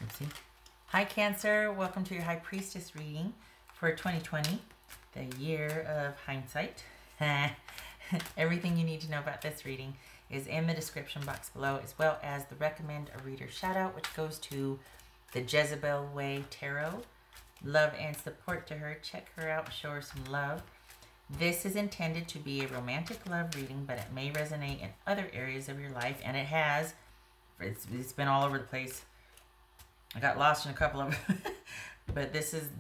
Oopsie. Hi Cancer, welcome to your High Priestess reading for 2020, the year of hindsight. Everything you need to know about this reading is in the description box below, as well as the recommend a reader shout out, which goes to the Jezebel Way Tarot. Love and support to her. Check her out, show her some love. This is intended to be a romantic love reading, but it may resonate in other areas of your life, and it has. It's been all over the place. I got lost in a couple of but this is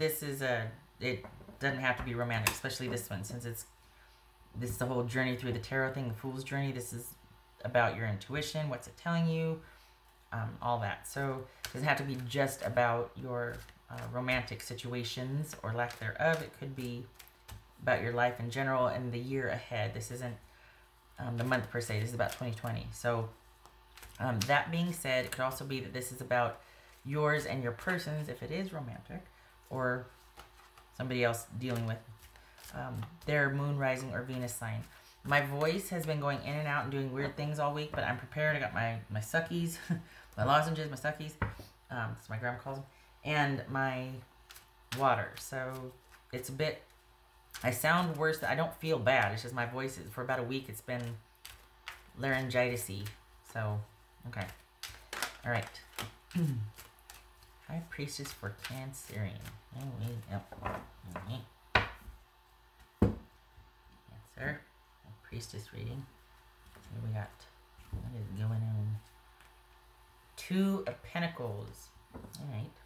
it doesn't have to be romantic, especially this one, since this is the whole journey through the tarot thing, the Fool's Journey. This is about your intuition, what's it telling you, all that. So it doesn't have to be just about your romantic situations or lack thereof. It could be about your life in general and the year ahead. This isn't the month per se. This is about 2020. So that being said, it could also be that this is about yours and your person's, if it is romantic, or somebody else dealing with their moon, rising, or Venus sign. My voice has been going in and out and doing weird things all week, but I'm prepared. I got my suckies, my lozenges, my suckies, that's what my grandma calls them, and my water. So it's a bit, I sound worse. I don't feel bad. It's just my voice is, for about a week, it's been laryngitis-y. So, okay. All right. High Priestess for Cancerian. Cancer. High Priestess reading. So we got, what is going on? 2 of Pentacles. Alright.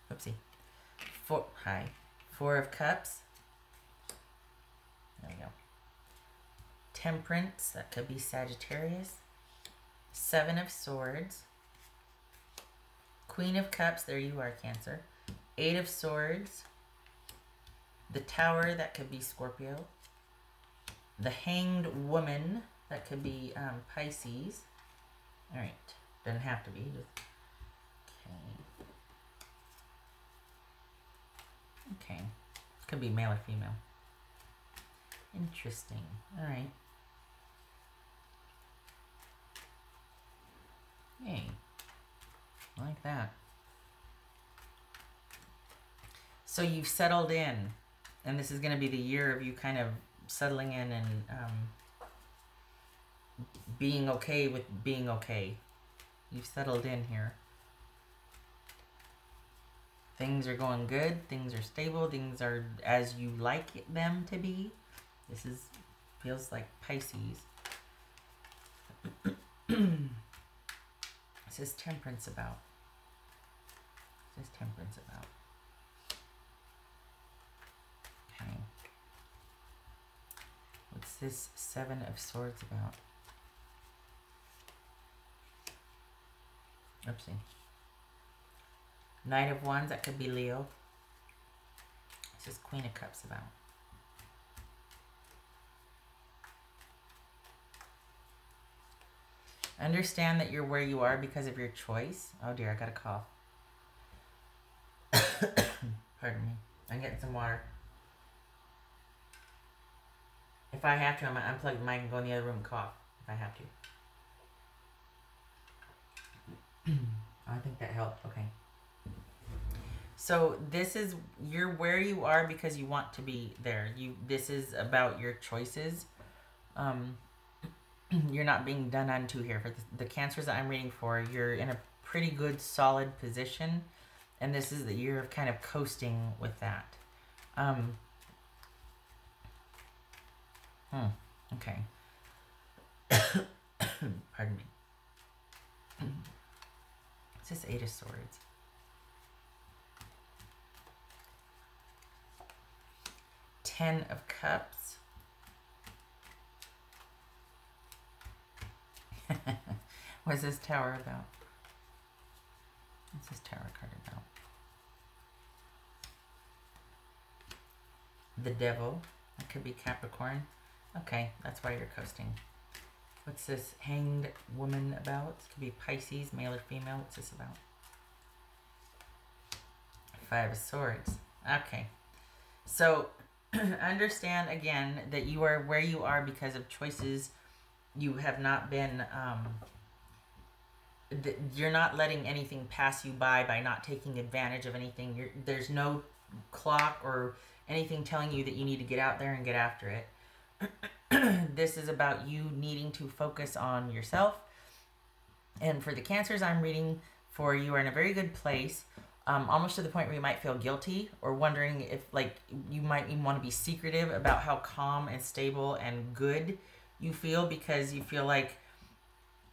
Oopsie. 4 of Cups. There we go. Temperance. That could be Sagittarius. 7 of Swords. Queen of Cups, there you are, Cancer. 8 of Swords. The Tower, that could be Scorpio. The Hanged Woman, that could be Pisces. Alright, doesn't have to be. Just, okay. Could be male or female. Interesting. Alright. Yay. Like that. So you've settled in, and this is going to be the year of you kind of settling in and being okay with being okay. You've settled in here. Things are going good. Things are stable. Things are as you like them to be. This is feels like Pisces. This is Temperance about. This is Temperance about. Okay. What's this 7 of Swords about? Oopsie. Knight of Wands, that could be Leo. This is Queen of Cups about. Understand that you're where you are because of your choice. Oh dear, I got a cough. Pardon me. I'm getting some water. If I have to, I'm going to unplug the mic and go in the other room and cough. If I have to. I think that helped. Okay. So this is, you're where you are because you want to be there. This is about your choices. You're not being done unto here. For the Cancers that I'm reading for, you're in a pretty good, solid position. And this is the year of kind of coasting with that. Okay. Pardon me. It's this 8 of Swords. Ten of Cups. What's this Tower about? What's this Tower card about? The Devil. That could be Capricorn. Okay, that's why you're coasting. What's this Hanged Woman about? This could be Pisces, male or female. What's this about? 5 of Swords. Okay. So, understand again that you are where you are because of choices you have not been you're not letting anything pass you by not taking advantage of anything. There's no clock or anything telling you that you need to get out there and get after it. This is about you needing to focus on yourself. And for the Cancers I'm reading for, you are in a very good place, almost to the point where you might feel guilty or wondering if, like, you might even want to be secretive about how calm and stable and good you feel, because you feel like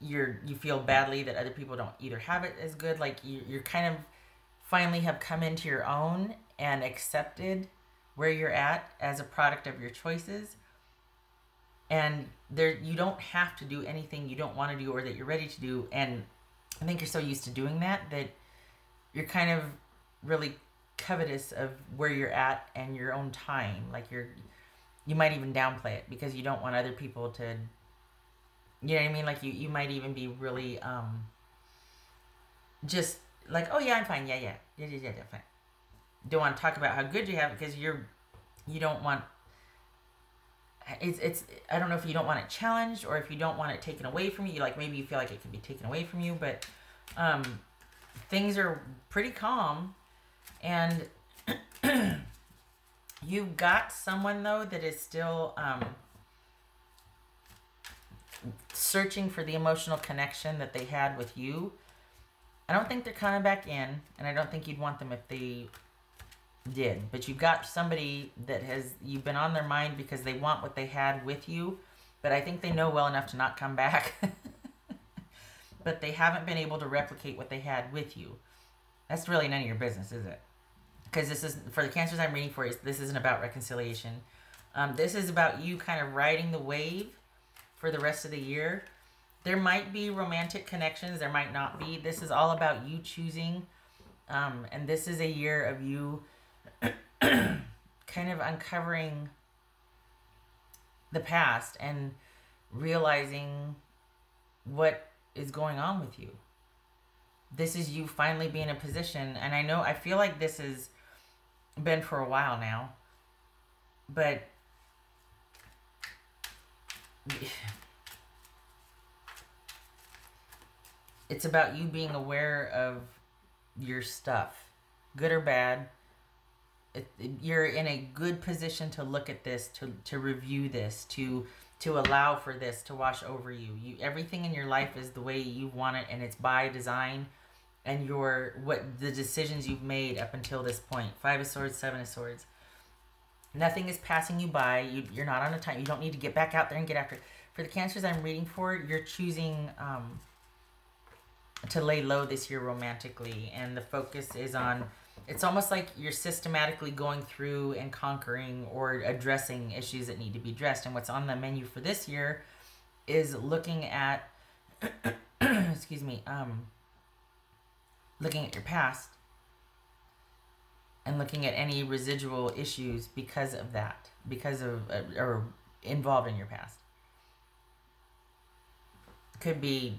you feel badly that other people don't either have it as good. Like you're kind of finally have come into your own and accepted where you're at as a product of your choices. And you don't have to do anything you don't want to do or that you're ready to do. And I think you're so used to doing that you're kind of really covetous of where you're at and your own time. Like you might even downplay it because you don't want other people to, you know what I mean? Like you might even be really just like, oh yeah, I'm fine. Yeah, fine. Don't want to talk about how good you have it because you don't want. It's I don't know if you don't want it challenged or if you don't want it taken away from you. Like maybe you feel like it can be taken away from you, but things are pretty calm, and you've got someone though that is still searching for the emotional connection that they had with you. I don't think they're coming back in, and I don't think you'd want them if they did. But you've got somebody that you've been on their mind because they want what they had with you, but I think they know well enough to not come back. But they haven't been able to replicate what they had with you. That's really none of your business, is it? Because this is, for the Cancers I'm reading for, this isn't about reconciliation. This is about you kind of riding the wave for the rest of the year. There might be romantic connections, there might not be. This is all about you choosing, and this is a year of you kind of uncovering the past and realizing what is going on with you. This is you finally being in a position, and I feel like this has been for a while now, but it's about you being aware of your stuff, good or bad. You're in a good position to look at this, to review this, to allow for this to wash over you. Everything in your life is the way you want it, and it's by design, and the decisions you've made up until this point. 5 of Swords, 7 of Swords. Nothing is passing you by. You're not on a time. You don't need to get back out there and get after it. For the Cancers I'm reading for, you're choosing to lay low this year romantically, and the focus is on, it's almost like you're systematically going through and conquering or addressing issues that need to be addressed. And what's on the menu for this year is looking at excuse me, looking at your past and looking at any residual issues because of that, because of or involved in your past. Could be,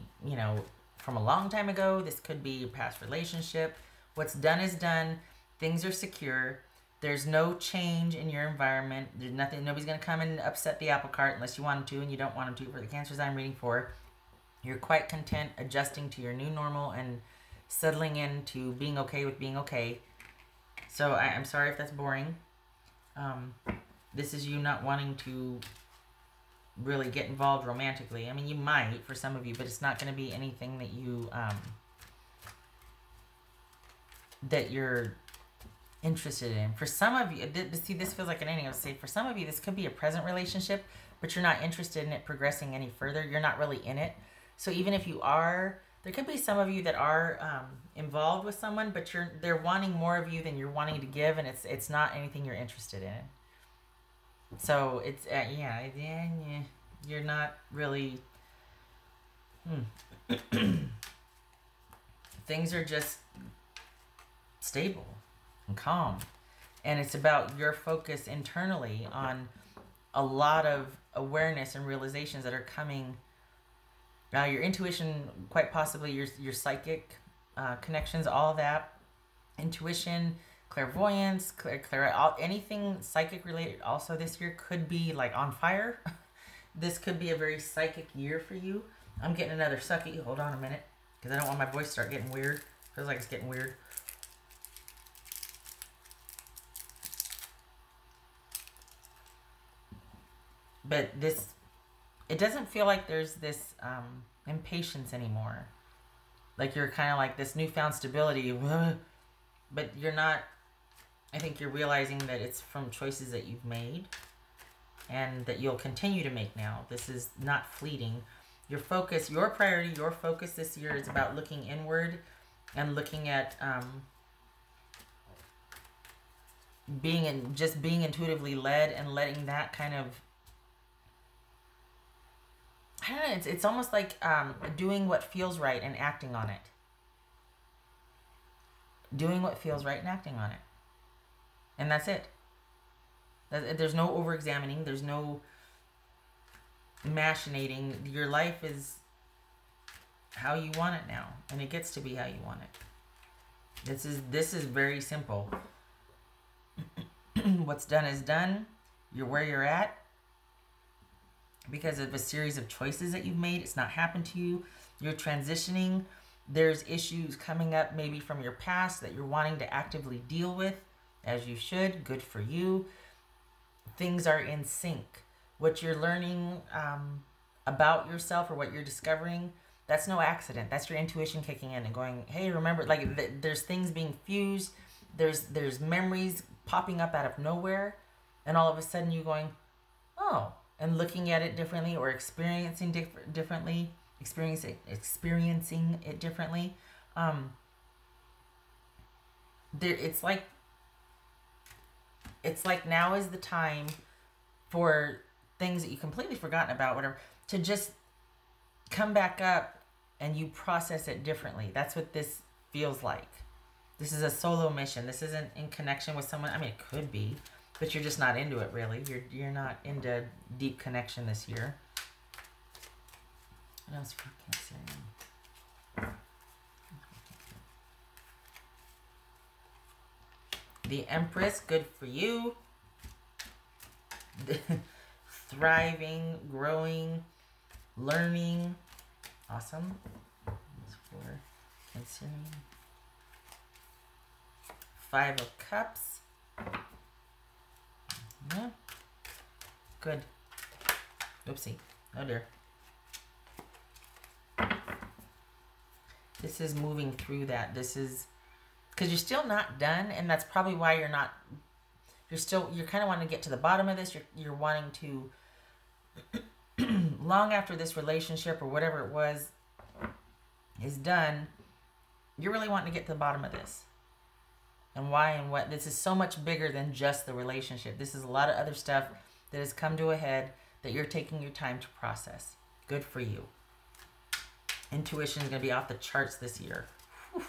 from a long time ago. This could be your past relationship. What's done is done. Things are secure. There's no change in your environment. There's nothing. Nobody's going to come and upset the apple cart unless you want them to, and you don't want them to. For the Cancers I'm reading for, you're quite content adjusting to your new normal and settling into being okay with being okay. So I'm sorry if that's boring. This is you not wanting to really get involved romantically. I mean, you might for some of you, but it's not going to be anything that you that you're interested in. For some of you, see, this feels like an ending. I would say for some of you, this could be a present relationship, but you're not interested in it progressing any further. You're not really in it. So even if you are, there could be some of you that are involved with someone, but they're wanting more of you than you're wanting to give, and it's not anything you're interested in. So it's yeah, you're not really. Things are just stable and calm, and it's about your focus internally on a lot of awareness and realizations that are coming. Now, your intuition, quite possibly your psychic connections, all that, intuition, clairvoyance, anything psychic related also this year could be like on fire. This could be a very psychic year for you. I'm getting another sucky. Hold on a minute. because I don't want my voice to start getting weird. Feels like it's getting weird. But this, it doesn't feel like there's this impatience anymore. Like you're kind of like this newfound stability, but you're not. I think you're realizing that it's from choices that you've made and that you'll continue to make now. This is not fleeting. Your focus, your priority, your focus this year is about looking inward and looking at just being intuitively led and letting that kind of, I don't know, it's almost like doing what feels right and acting on it. Doing what feels right and acting on it. And that's it. There's no over-examining. There's no machinating. Your life is how you want it now. And it gets to be how you want it. This is very simple. What's done is done. You're where you're at. Because of a series of choices that you've made. It's not happened to you. You're transitioning. There's issues coming up maybe from your past that you're wanting to actively deal with. As you should. Good for you. Things are in sync. What you're learning about yourself or what you're discovering, that's no accident. That's your intuition kicking in and going, hey, remember, like there's things being fused. There's memories popping up out of nowhere. And all of a sudden you going, oh, and looking at it differently or experiencing differently, experiencing it differently. It's like now is the time for things that you completely forgotten about, whatever, to just come back up and you process it differently. That's what this feels like. This is a solo mission. This isn't in connection with someone. I mean, it could be, but you're just not into it, really. You're not into deep connection this year. What else for Cancerian? The Empress, good for you. Thriving, growing, learning. Awesome. That's for Cancerian. 5 of Cups. Yeah. Good. Oopsie. Oh dear. This is moving through that. This is because you're still not done, and that's probably why you're not. You're kind of wanting to get to the bottom of this. You're wanting to, long after this relationship or whatever it was is done, you're really wanting to get to the bottom of this. And why and what. This is so much bigger than just the relationship. This is a lot of other stuff that has come to a head that you're taking your time to process. Good for you. Intuition is going to be off the charts this year. Whew.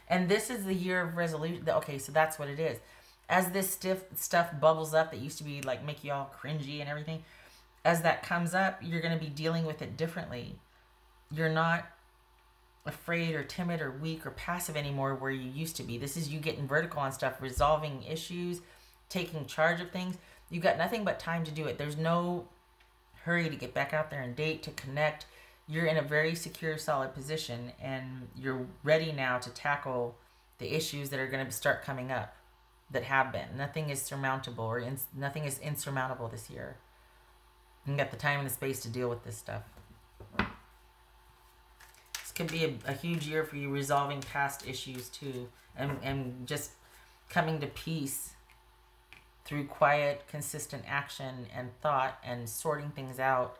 And this is the year of resolution. Okay, so that's what it is. As this stiff stuff bubbles up that used to be like make you all cringy and everything, as that comes up, you're going to be dealing with it differently. You're not afraid or timid or weak or passive anymore where you used to be. This is you getting vertical on stuff, resolving issues, taking charge of things. You've got nothing but time to do it. There's no hurry to get back out there and date, to connect. You're in a very secure, solid position, and you're ready now to tackle the issues that are going to start coming up that have been. Nothing is surmountable or nothing is insurmountable this year. You got the time and the space to deal with this stuff. This could be a huge year for you resolving past issues too, and just coming to peace through quiet, consistent action and thought and sorting things out.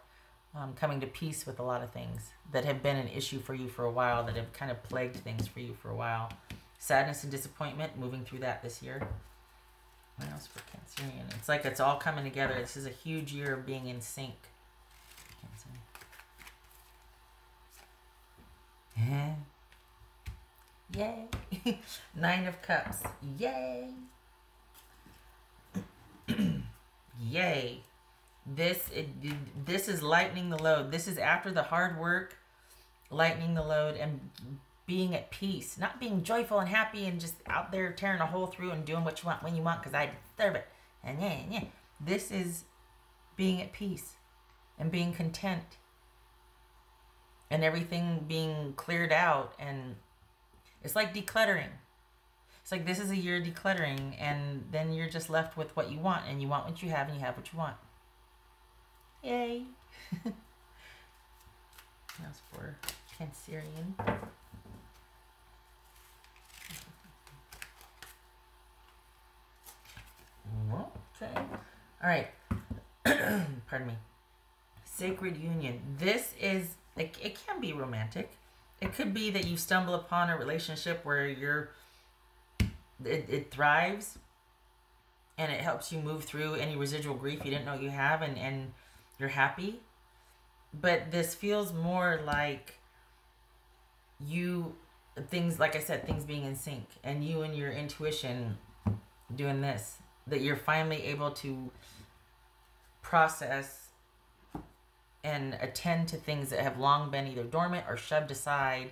Coming to peace with a lot of things that have been an issue for you for a while, that have kind of plagued things for you for a while. Sadness and disappointment, moving through that this year. What else for Cancerian? It's like it's all coming together. This is a huge year of being in sync. Yay! 9 of Cups. Yay! Yay! This is lightening the load. This is after the hard work, lightening the load and being at peace. Not being joyful and happy and just out there tearing a hole through and doing what you want when you want because I deserve it. And yeah. This is being at peace and being content and everything being cleared out. And it's like decluttering. It's like this is a year of decluttering, and then you're just left with what you want, and you want what you have, and you have what you want. Yay. That's for Cancerian. Okay. All right. Pardon me. Sacred union. This is, it can be romantic. It could be that you stumble upon a relationship where it thrives, and it helps you move through any residual grief you didn't know you have, and you're happy. But this feels more like things, like I said, things being in sync, and you and your intuition doing this, that you're finally able to process and attend to things that have long been either dormant or shoved aside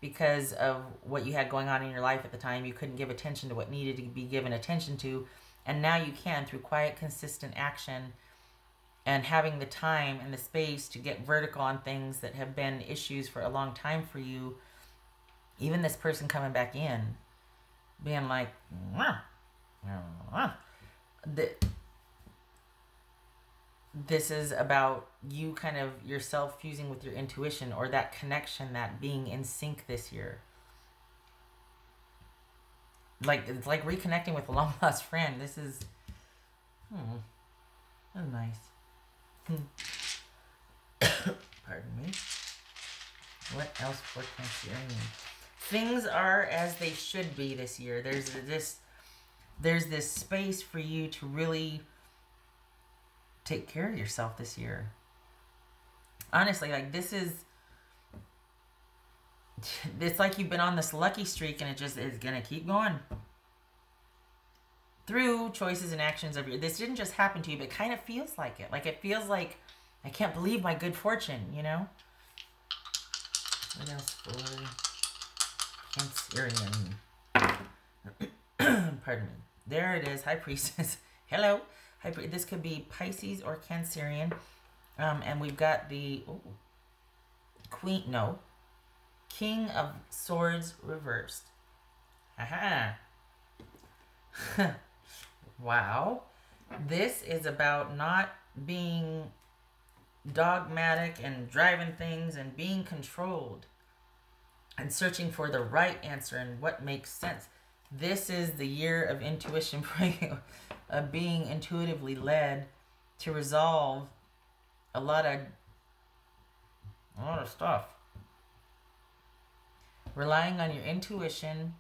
because of what you had going on in your life at the time. You couldn't give attention to what needed to be given attention to, and now you can through quiet, consistent action and having the time and the space to get vertical on things that have been issues for a long time for you. Even this person coming back in, being like, this is about you kind of yourself fusing with your intuition, or that connection, that being in sync this year. Like, it's like reconnecting with a long lost friend. This is, that's nice. Pardon me. What else for Cancerian? Things are as they should be this year. There's this space for you to really take care of yourself this year. Honestly, like it's like you've been on this lucky streak, and it just is gonna keep going through choices and actions of your. This didn't just happen to you, but it kind of feels like it. Like, it feels like, I can't believe my good fortune, you know? What else for Cancerian? Pardon me. There it is. High Priestess. Hello. This could be Pisces or Cancerian. And we've got the King of Swords reversed. Aha. Wow. This is about not being dogmatic and driving things and being controlled and searching for the right answer and what makes sense. This is the year of intuition for you, of being intuitively led to resolve a lot of stuff. Relying on your intuition,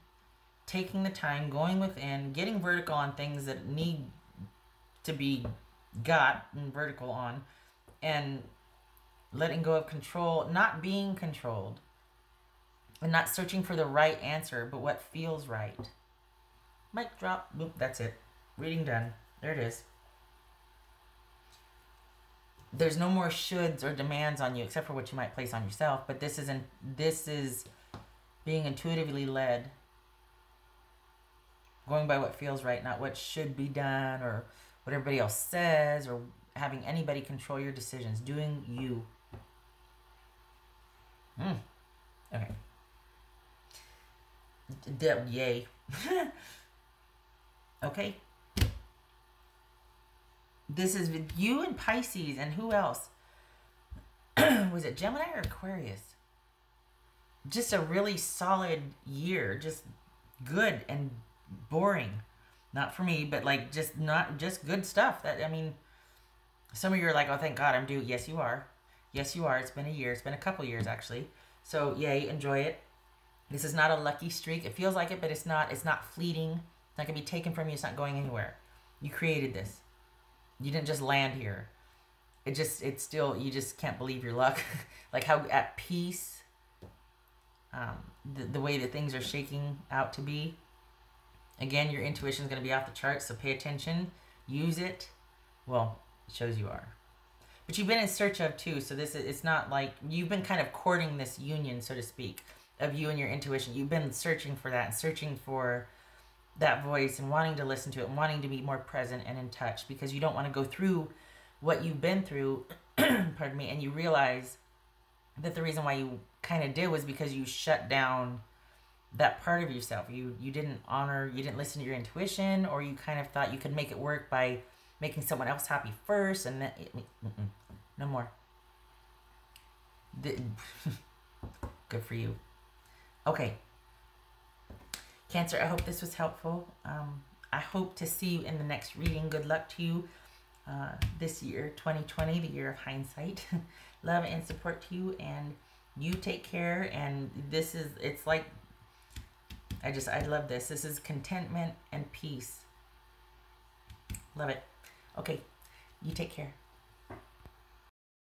taking the time, going within, getting vertical on things that need to be gotten vertical on, and letting go of control, not being controlled, and not searching for the right answer, but what feels right. Mic drop. Boop, that's it. Reading done. There it is. There's no more shoulds or demands on you, except for what you might place on yourself, but this is being intuitively led, going by what feels right, not what should be done or what everybody else says, or having anybody control your decisions. Doing you. Okay. Yay. Okay. This is with you and Pisces, and who else? Was it Gemini or Aquarius? Just a really solid year. Just good and boring. Not for me, but like just good stuff. That, I mean, some of you are like, oh, thank God I'm due. Yes, you are. Yes, you are. It's been a year. It's been a couple years, actually. So, yay, enjoy it. This is not a lucky streak. It feels like it, but it's not. It's not fleeting. It's not going to be taken from you. It's not going anywhere. You created this. You didn't just land here. It's still, you just can't believe your luck. Like how at peace, the way that things are shaking out to be. Again, your intuition is going to be off the charts, so pay attention. Use it. Well, it shows you are. But you've been in search of too, so it's not like, you've been kind of courting this union, so to speak, of you and your intuition. You've been searching for that and searching for that voice and wanting to listen to it and wanting to be more present and in touch, because you don't want to go through what you've been through, pardon me, and you realize that the reason why you kind of did was because you shut down that part of yourself. You didn't honor, you didn't listen to your intuition, or you kind of thought you could make it work by making someone else happy first, and then no more. Good for you. Okay, Cancer, I hope this was helpful. I hope to see you in the next reading. Good luck to you this year, 2020, the year of hindsight. Love and support to you, and you take care. And this is, it's like, I love this. This is contentment and peace. Love it. Okay, you take care.